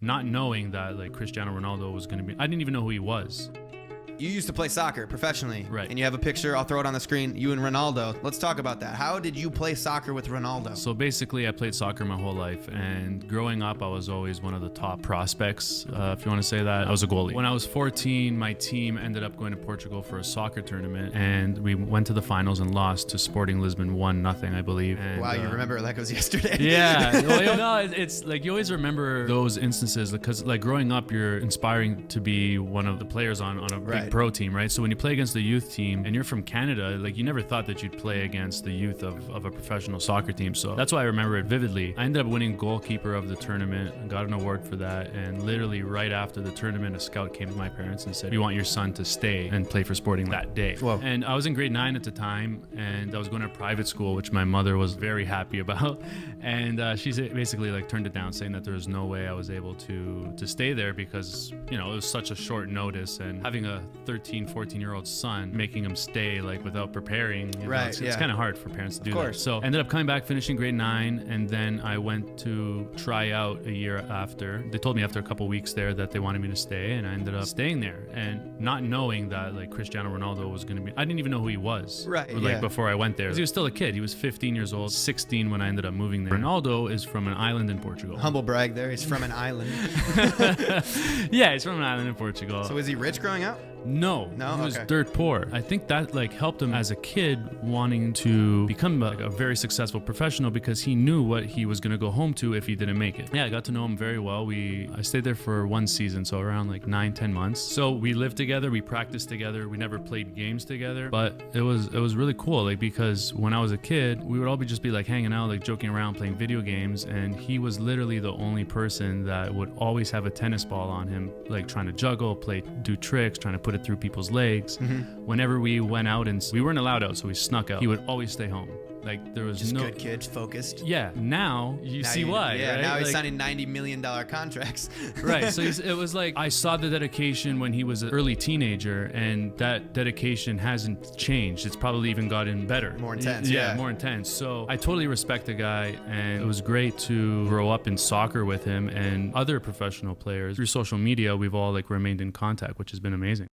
not knowing that like Cristiano Ronaldo was going to be, I didn't even know who he was. You used to play soccer professionally, Right. And you have a picture, I'll throw it on the screen, you and Ronaldo. Let's talk about that. How did you play soccer with Ronaldo? So basically, I played soccer my whole life, and growing up, I was always one of the top prospects, if you want to say that. I was a goalie. When I was 14, my team ended up going to Portugal for a soccer tournament, and we went to the finals and lost to Sporting Lisbon 1-0, I believe. And, Wow, you remember it like it was yesterday. Yeah. Well, no, it's like you always remember those instances because like growing up, you're inspiring to be one of the players on a big pro team, right? So when you play against the youth team and you're from Canada, like you never thought that you'd play against the youth of a professional soccer team. So that's why I remember it vividly. I ended up winning goalkeeper of the tournament and got an award for that. And literally right after the tournament, a scout came to my parents and said, "We want your son to stay and play for Sporting that day." Whoa. And I was in grade 9 at the time, and I was going to a private school, which my mother was very happy about. And she basically like turned it down, saying that there was no way I was able to stay there because, you know, it was such a short notice, and having a 13, 14-year-old son, making him stay like without preparing, you know, Right, it's yeah. kind of hard for parents to do Of that. course. So ended up coming back, finishing grade 9, and then I went to try out a year after. They told me after a couple weeks there that they wanted me to stay, and I ended up staying there, and not knowing that like Cristiano Ronaldo was going to be, I didn't even know who he was. Right, Like yeah. before I went there. 'Cause he was still a kid. He was 15 years old, 16 when I ended up moving there. Ronaldo is from an island in Portugal. Humble brag there. He's from an island. Yeah, he's from an island in Portugal. So was he rich growing up? No, No? he was Okay. dirt poor. I think that like helped him as a kid wanting to become like a very successful professional because he knew what he was going to go home to if he didn't make it. Yeah, I got to know him very well. I stayed there for 1 season, so around like 9-10 months. So we lived together, we practiced together, we never played games together, but it was really cool, like because when I was a kid, we would all just be like hanging out, like joking around, playing video games, and he was literally the only person that would always have a tennis ball on him, like trying to juggle, do tricks, trying to put it through people's legs. Whenever we went out, and we weren't allowed out, so we snuck out, he would always stay home. Like there was Just no good kid, focused. Yeah, now you Now see you- why. Yeah, right? now he's Like- signing $90 million contracts. Right. So it was like I saw the dedication when he was an early teenager, and that dedication hasn't changed. It's probably even gotten better. More intense, Yeah, yeah. more intense. So I totally respect the guy, and it was great to grow up in soccer with him and other professional players. Through social media, we've all like remained in contact, which has been amazing.